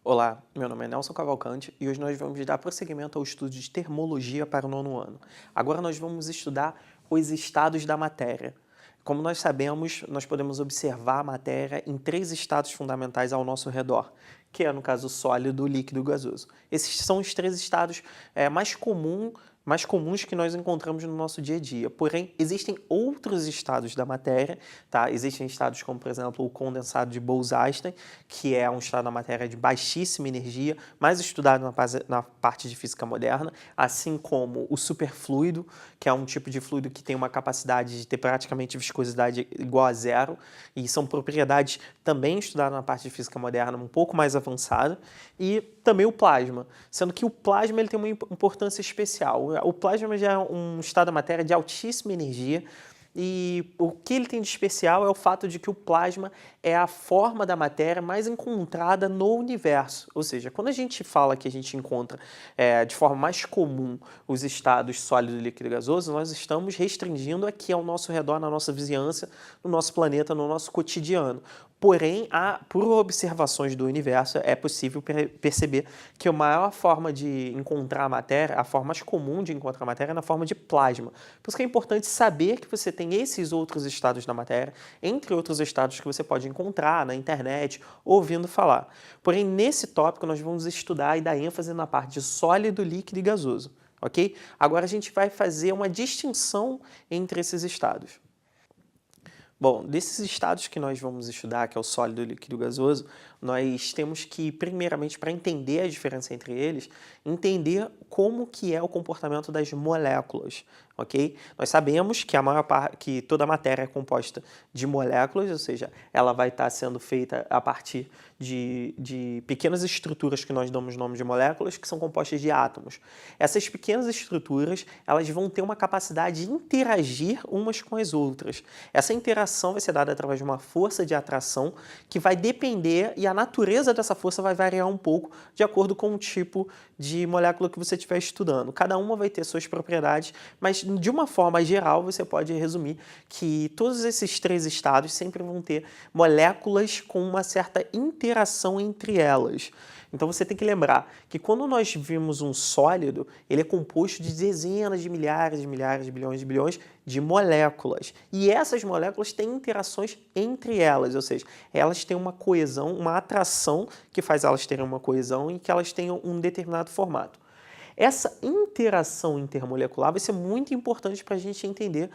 Olá, meu nome é Nelson Cavalcante e hoje nós vamos dar prosseguimento ao estudo de termologia para o nono ano. Agora nós vamos estudar os estados da matéria. Como nós sabemos, nós podemos observar a matéria em três estados fundamentais ao nosso redor, que é, no caso, sólido, líquido e gasoso. Esses são os três estados mais comuns que nós encontramos no nosso dia a dia. Porém, existem outros estados da matéria, tá? Existem estados como, por exemplo, o condensado de Bose-Einstein, que é um estado da matéria de baixíssima energia, mais estudado na parte de física moderna, assim como o superfluido, que é um tipo de fluido que tem uma capacidade de ter praticamente viscosidade igual a zero, e são propriedades também estudadas na parte de física moderna um pouco mais avançada, e também o plasma, sendo que o plasma ele tem uma importância especial. O plasma já é um estado da matéria de altíssima energia, e o que ele tem de especial é o fato de que o plasma é a forma da matéria mais encontrada no universo. Ou seja, quando a gente fala que a gente encontra de forma mais comum os estados sólido, líquido e gasoso, nós estamos restringindo aqui ao nosso redor, na nossa vizinhança, no nosso planeta, no nosso cotidiano. Porém, por observações do universo, é possível perceber que a maior forma de encontrar a matéria, a forma mais comum de encontrar a matéria é na forma de plasma. Por isso que é importante saber que você tem esses outros estados da matéria, entre outros estados que você pode encontrar na internet, ouvindo falar. Porém, nesse tópico, nós vamos estudar e dar ênfase na parte de sólido, líquido e gasoso, ok? Agora a gente vai fazer uma distinção entre esses estados. Bom, desses estados que nós vamos estudar, que é o sólido, o líquido e o gasoso, nós temos que, primeiramente, para entender a diferença entre eles, entender como que é o comportamento das moléculas, ok? Nós sabemos que que toda a matéria é composta de moléculas, ou seja, ela vai estar sendo feita a partir de pequenas estruturas que nós damos nome de moléculas, que são compostas de átomos. Essas pequenas estruturas, elas vão ter uma capacidade de interagir umas com as outras. Essa interação vai ser dada através de uma força de atração que vai depender, e a natureza dessa força vai variar um pouco de acordo com o tipo de molécula que você estiver estudando. Cada uma vai ter suas propriedades, mas de uma forma geral você pode resumir que todos esses três estados sempre vão ter moléculas com uma certa interação entre elas. Então você tem que lembrar que quando nós vimos um sólido, ele é composto de dezenas de milhares, de bilhões de moléculas. E essas moléculas têm interações entre elas, ou seja, elas têm uma coesão, uma atração que faz elas terem uma coesão e que elas tenham um determinado formato. Essa interação intermolecular vai ser muito importante para a gente entender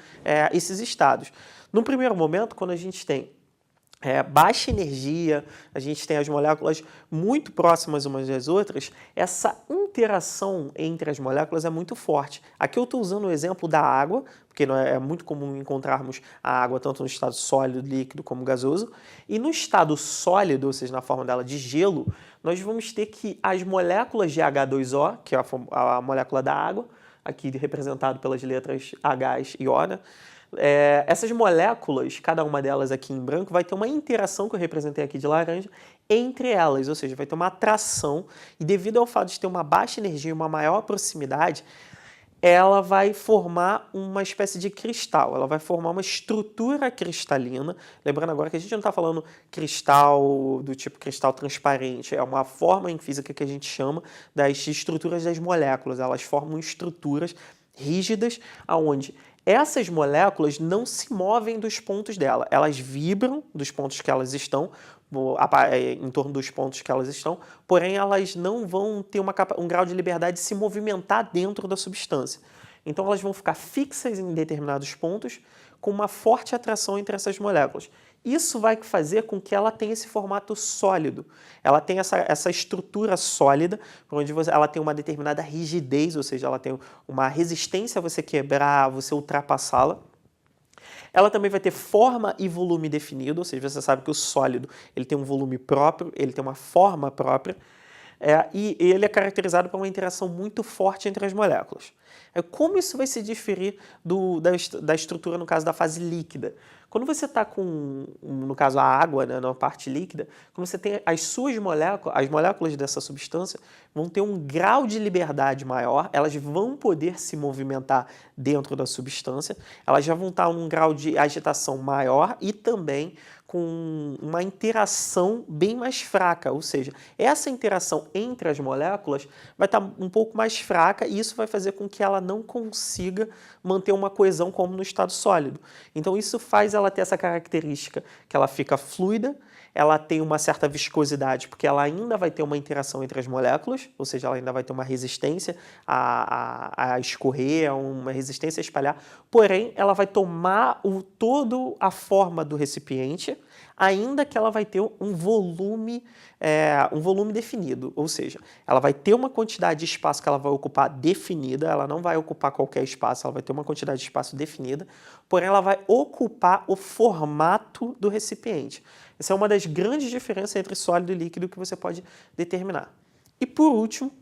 esses estados. No primeiro momento, quando a gente tem baixa energia, a gente tem as moléculas muito próximas umas das outras, essa interação entre as moléculas é muito forte. Aqui eu estou usando o exemplo da água, porque é muito comum encontrarmos a água tanto no estado sólido, líquido como gasoso, e no estado sólido, ou seja, na forma dela de gelo, nós vamos ter que as moléculas de H2O, que é a molécula da água, aqui representado pelas letras H e O, né? Essas moléculas, cada uma delas aqui em branco, vai ter uma interação que eu representei aqui de laranja entre elas, ou seja, vai ter uma atração e devido ao fato de ter uma baixa energia e uma maior proximidade, ela vai formar uma espécie de cristal, ela vai formar uma estrutura cristalina. Lembrando agora que a gente não está falando cristal do tipo cristal transparente, é uma forma em física que a gente chama das estruturas das moléculas, elas formam estruturas rígidas aonde essas moléculas não se movem dos pontos dela, elas vibram dos pontos que elas estão, em torno dos pontos que elas estão, porém elas não vão ter um grau de liberdade de se movimentar dentro da substância. Então elas vão ficar fixas em determinados pontos com uma forte atração entre essas moléculas. Isso vai fazer com que ela tenha esse formato sólido. Ela tem essa estrutura sólida, onde ela tem uma determinada rigidez, ou seja, ela tem uma resistência a você quebrar, a você ultrapassá-la. Ela também vai ter forma e volume definido, ou seja, você sabe que o sólido ele tem um volume próprio, ele tem uma forma própria, e ele é caracterizado por uma interação muito forte entre as moléculas. Como isso vai se diferir da estrutura, no caso da fase líquida? Quando você está com, no caso, a água, né, na parte líquida, quando você tem as moléculas dessa substância vão ter um grau de liberdade maior, elas vão poder se movimentar dentro da substância, elas já vão estar num grau de agitação maior e também com uma interação bem mais fraca, ou seja, essa interação entre as moléculas vai estar um pouco mais fraca e isso vai fazer com que ela não consiga manter uma coesão como no estado sólido. Então isso faz ela ter essa característica que ela fica fluida, ela tem uma certa viscosidade, porque ela ainda vai ter uma interação entre as moléculas, ou seja, ela ainda vai ter uma resistência a escorrer, uma resistência a espalhar, porém, ela vai tomar toda a forma do recipiente, ainda que ela vai ter um volume definido, ou seja, ela vai ter uma quantidade de espaço que ela vai ocupar definida, ela não vai ocupar qualquer espaço, ela vai ter uma quantidade de espaço definida, porém ela vai ocupar o formato do recipiente. Essa é uma das grandes diferenças entre sólido e líquido que você pode determinar. E por último,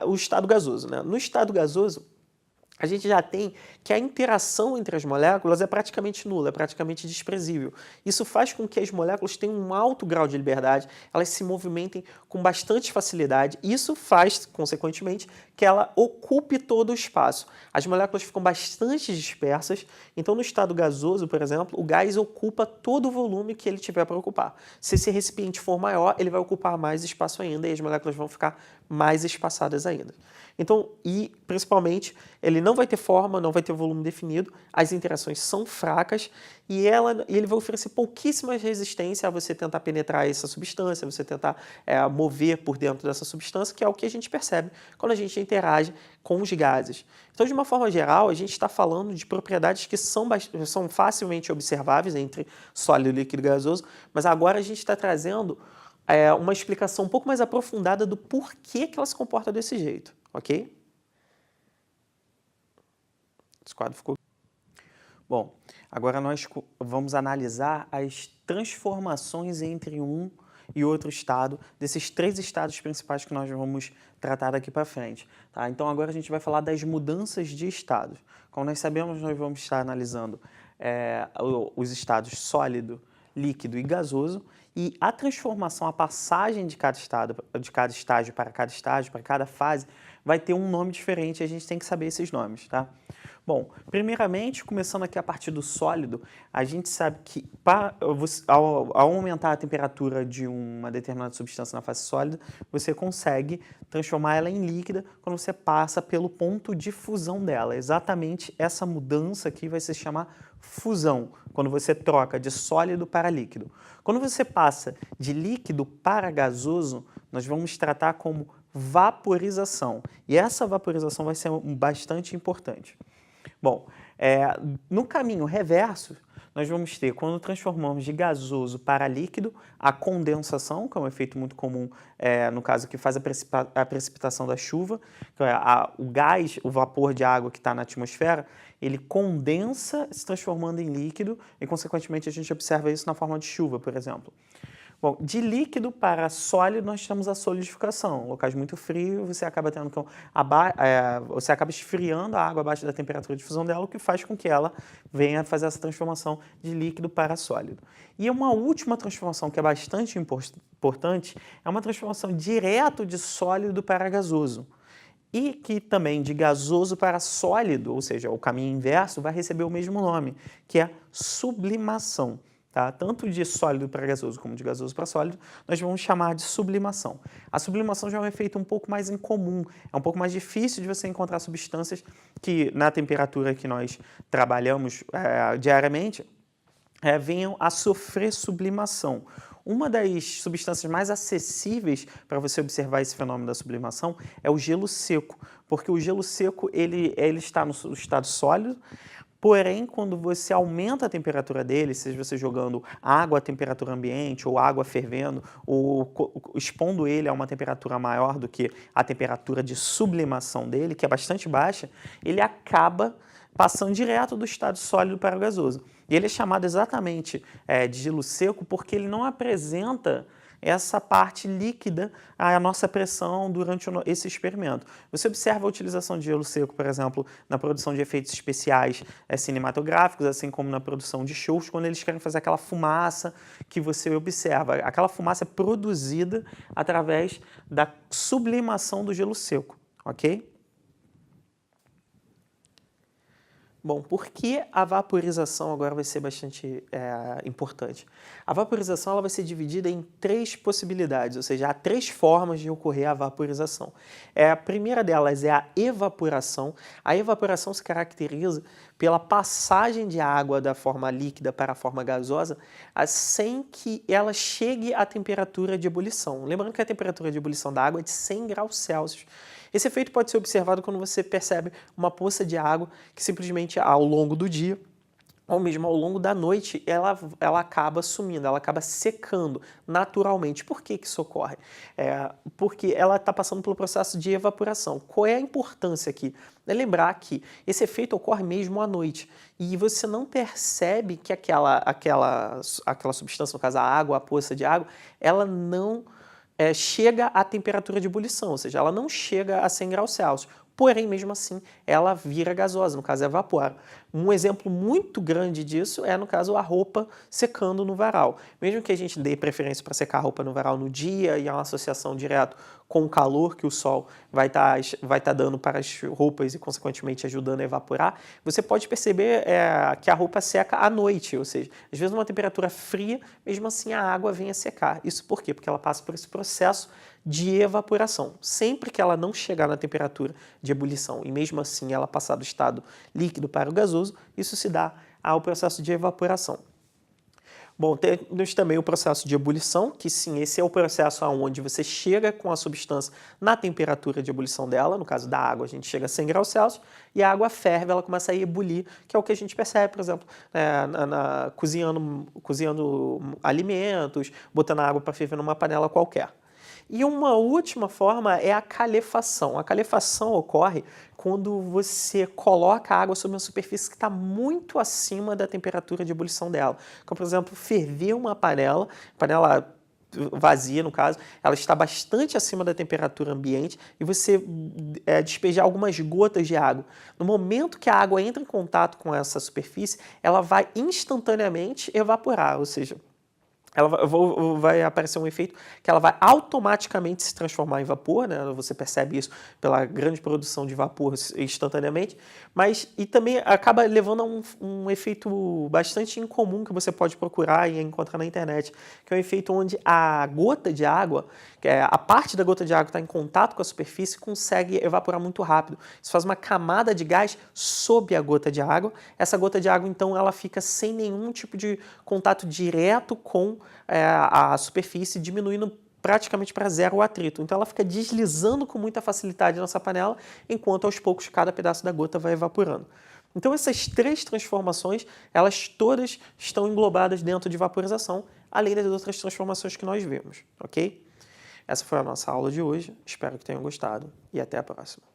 o estado gasoso, né? No estado gasoso, a gente já tem que a interação entre as moléculas é praticamente nula, é praticamente desprezível. Isso faz com que as moléculas tenham um alto grau de liberdade, elas se movimentem com bastante facilidade, e isso faz, consequentemente, que ela ocupe todo o espaço. As moléculas ficam bastante dispersas, então no estado gasoso, por exemplo, o gás ocupa todo o volume que ele tiver para ocupar. Se esse recipiente for maior, ele vai ocupar mais espaço ainda e as moléculas vão ficar mais espaçadas ainda. Então, e principalmente, ele não vai ter forma, não vai ter volume definido, as interações são fracas e ele vai oferecer pouquíssima resistência a você tentar penetrar essa substância, você tentar mover por dentro dessa substância, que é o que a gente percebe quando a gente interage com os gases. Então, de uma forma geral, a gente está falando de propriedades que são facilmente observáveis entre sólido, líquido e gasoso, mas agora a gente está trazendo uma explicação um pouco mais aprofundada do porquê que ela se comporta desse jeito, ok? Esse quadro ficou... Bom, agora nós vamos analisar as transformações entre um e outro estado, desses 3 estados principais que nós vamos tratar daqui para frente. Tá? Então agora a gente vai falar das mudanças de estados. Como nós sabemos, nós vamos estar analisando os estados sólido, líquido e gasoso, e a transformação, a passagem de cada estágio para cada fase, vai ter um nome diferente e a gente tem que saber esses nomes, tá? Bom, primeiramente, começando aqui a partir do sólido, a gente sabe que ao aumentar a temperatura de uma determinada substância na fase sólida, você consegue transformar ela em líquida quando você passa pelo ponto de fusão dela. Exatamente essa mudança aqui vai se chamar fusão, quando você troca de sólido para líquido. Quando você passa de líquido para gasoso, nós vamos tratar como vaporização. E essa vaporização vai ser bastante importante. Bom, no caminho reverso, nós vamos ter, quando transformamos de gasoso para líquido, a condensação, que é um efeito muito comum, no caso que faz a precipitação da chuva, que é o gás, o vapor de água que está na atmosfera, ele condensa se transformando em líquido e, consequentemente, a gente observa isso na forma de chuva, por exemplo. Bom, de líquido para sólido, nós temos a solidificação. Locais muito frios, você acaba tendo você acaba esfriando a água abaixo da temperatura de fusão dela, o que faz com que ela venha fazer essa transformação de líquido para sólido. E uma última transformação que é bastante importante é uma transformação direto de sólido para gasoso. E que também de gasoso para sólido, ou seja, o caminho inverso, vai receber o mesmo nome, que é sublimação. Tá? Tanto de sólido para gasoso como de gasoso para sólido, nós vamos chamar de sublimação. A sublimação já é um efeito um pouco mais incomum, é um pouco mais difícil de você encontrar substâncias que, na temperatura que nós trabalhamos diariamente, venham a sofrer sublimação. Uma das substâncias mais acessíveis para você observar esse fenômeno da sublimação é o gelo seco, porque o gelo seco ele está no estado sólido. Porém, quando você aumenta a temperatura dele, seja você jogando água à temperatura ambiente ou água fervendo, ou expondo ele a uma temperatura maior do que a temperatura de sublimação dele, que é bastante baixa, ele acaba passando direto do estado sólido para o gasoso. E ele é chamado exatamente de gelo seco porque ele não apresenta essa parte líquida à nossa pressão durante esse experimento. Você observa a utilização de gelo seco, por exemplo, na produção de efeitos especiais cinematográficos, assim como na produção de shows, quando eles querem fazer aquela fumaça que você observa. Aquela fumaça é produzida através da sublimação do gelo seco, ok? Bom, por que a vaporização agora vai ser bastante importante? A vaporização ela vai ser dividida em três possibilidades, ou seja, há três formas de ocorrer a vaporização. A primeira delas é a evaporação. A evaporação se caracteriza pela passagem de água da forma líquida para a forma gasosa sem que ela chegue à temperatura de ebulição. Lembrando que a temperatura de ebulição da água é de 100 graus Celsius. Esse efeito pode ser observado quando você percebe uma poça de água que simplesmente ao longo do dia, ou mesmo ao longo da noite, ela acaba sumindo, ela acaba secando naturalmente. Por que isso ocorre? Porque ela está passando pelo processo de evaporação. Qual é a importância aqui? É lembrar que esse efeito ocorre mesmo à noite e você não percebe que aquela substância, no caso a água, a poça de água, ela não chega à temperatura de ebulição, ou seja, ela não chega a 100 graus Celsius. Porém, mesmo assim, ela vira gasosa, no caso evapora. Um exemplo muito grande disso é, no caso, a roupa secando no varal. Mesmo que a gente dê preferência para secar a roupa no varal no dia e há uma associação direta com o calor que o sol vai tá dando para as roupas e, consequentemente, ajudando a evaporar, você pode perceber que a roupa seca à noite, ou seja, às vezes numa temperatura fria, mesmo assim a água vem a secar. Isso por quê? Porque ela passa por esse processo de evaporação. Sempre que ela não chegar na temperatura de ebulição e mesmo assim ela passar do estado líquido para o gasoso, isso se dá ao processo de evaporação. Bom, temos também o processo de ebulição, que sim, esse é o processo onde você chega com a substância na temperatura de ebulição dela, no caso da água a gente chega a 100 graus Celsius, e a água ferve, ela começa a ebulir, que é o que a gente percebe, por exemplo, cozinhando alimentos, botando a água para ferver numa panela qualquer. E uma última forma é a calefação. A calefação ocorre quando você coloca a água sobre uma superfície que está muito acima da temperatura de ebulição dela. Como, por exemplo, ferver uma panela vazia, no caso, ela está bastante acima da temperatura ambiente e você despejar algumas gotas de água. No momento que a água entra em contato com essa superfície, ela vai instantaneamente evaporar, ou seja, vai aparecer um efeito que ela vai automaticamente se transformar em vapor, né? Você percebe isso pela grande produção de vapor instantaneamente, e também acaba levando a um efeito bastante incomum que você pode procurar e encontrar na internet, que é um efeito onde a gota de água, a parte da gota de água que está em contato com a superfície, consegue evaporar muito rápido. Isso faz uma camada de gás sob a gota de água. Essa gota de água, então, ela fica sem nenhum tipo de contato direto com a superfície, diminuindo praticamente para zero o atrito. Então ela fica deslizando com muita facilidade nessa panela, enquanto aos poucos cada pedaço da gota vai evaporando. Então essas três transformações, elas todas estão englobadas dentro de vaporização, além das outras transformações que nós vimos, ok? Essa foi a nossa aula de hoje, espero que tenham gostado e até a próxima.